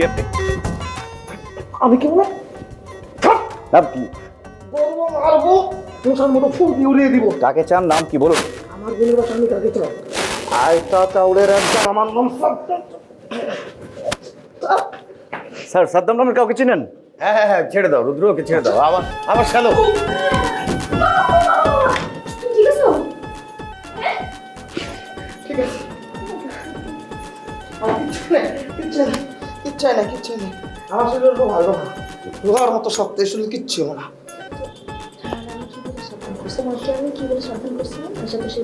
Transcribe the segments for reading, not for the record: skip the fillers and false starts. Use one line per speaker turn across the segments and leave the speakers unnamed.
আপনি?
আমি কি বলে
নাম কি?
বলবো মারবো মশার মতো ফুল দিয়ে উড়িয়ে দিব।
কাকে চান, নাম কি বলুন?
আমার বোনের বাসা আমি কাকে চাই?
আয়তা চাউলের একজন।
আমার নাম সাদ্দাম।
স্যার সাদ্দাম নামের কাউকে চিনেন?
হ্যাঁ হ্যাঁ হ্যাঁ, ছেড়ে দাও, রুদ্রকে ছেড়ে দাও। আমার শ্যালো।
ঠিক আছে আমার কিচ্ছু নেই আমার শরীর খুব ভালো না, লোহার মতো শক্ত, এই শরীর কিচ্ছু না।
আমি কি বলে সাবধান করছিলাম আশেপাশে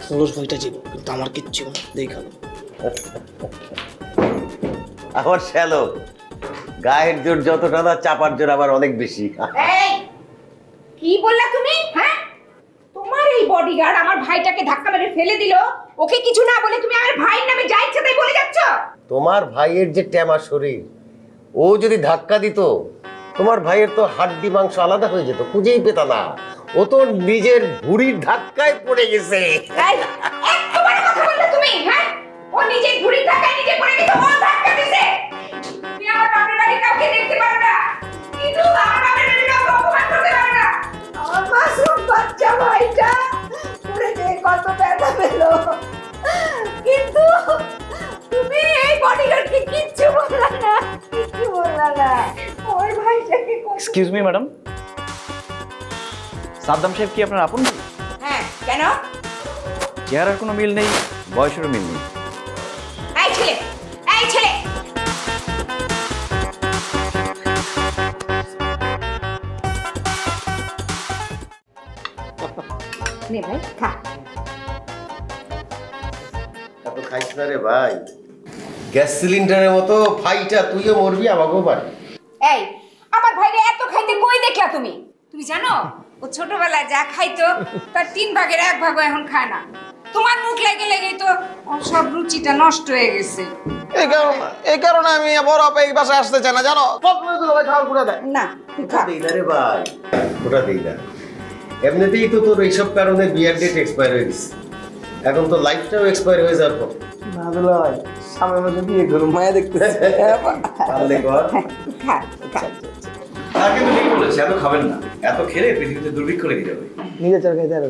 পুরুষ ভয়টা ছিল কিন্তু আমার কিচ্ছু না, দেখালো।
আমার শ্যালো, গায়ের জোর যতটা না, চাপার জোর আবার অনেক বেশি।
এই কি বললা তুমি? হ্যাঁ, তোমার এই বডিগার্ড আমার ভাইটাকে ধাক্কা মেরে ফেলে দিল, ওকে কিছু না বলে তুমি আমার ভাইয়ের নামে যা ইচ্ছা তাই বলে যাচ্ছ।
তোমার ভাইয়ের যে ট্যামা শরীর, ও যদি ধাক্কা দিত, তোমার ভাইয়ের তো হাড্ডি মাংস আলাদা হয়ে যেত, খুঁজেই পেত না। ও তো নিজের ভুঁড়ির ধাক্কায় পড়ে গেছে।
এই একবার কথা বললে তুমি? হ্যাঁ, ও নিজে ঘুড়ি ধাক্কায় নিজে পড়ে গেছে, ও ধাক্কা দিছে। তুমি আমার বাপের বাড়ি কাউকে দেখতে পারো না, কিন্তু আমার বাপের বাড়ি কাউকে অপমান করতে পারো না। আমার মাসুম বাচ্চা ভাইটা পড়ে যে কত ব্যথা পেল, কিন্তু তুমি এই বডিগার্ডকে কিচ্ছু বললা না, কিচ্ছু বললা না। ওর ভাইটাকে
এক্সকিউজ মি ম্যাডাম, সাদ্দাম সাহেব কি আপনার আপন ভাই?
হ্যাঁ, কেন?
চেহারার কোনো মিল নেই, বয়সেরও মিল নেই।
এই ছেলে, এই ছেলে, নে ভাই খা।
এত খাইছ না রে ভাই, গ্যাস সিলিন্ডারের মতো ফাইটা তুইও মরবি, আমাকেও পারবি।
এই আমার ভাইরে এত খাইতে কই দেখলা তুমি? তুমি জানো ও ছোটবেলায় যা খাইতো তার 3 ভাগের 1 ভাগও এখন খায় না। তোমার মুখ লেগে লেগেই তো ওর সব রুচিটা নষ্ট হয়ে গেছে।
এই কারণে আমি বড় এই বাসায় আসতে চাই না, জানো? খাওয়ার করে দেয়
না তুই খা।
দেই না রে ভাই, ওটা দেই না। এমনিতেই তো তোর এইসব কারণে বিয়ার ডেট এক্সপায়ার হয়ে গেছে, এখন তো লাইফটাও এক্সপায়ার হয়ে যাওয়ার পর।
না দুলাভাই, সামনে মাসে বিয়ে করুন, মায়া দেখতে
পারলে কর।
খা খা।
তাকে তো ঠিক বলেছে, এত খাবেন না, এত খেলে পৃথিবীতে দুর্ভিক্ষ লেগে যাবে।
নিজে চার খাইতে আর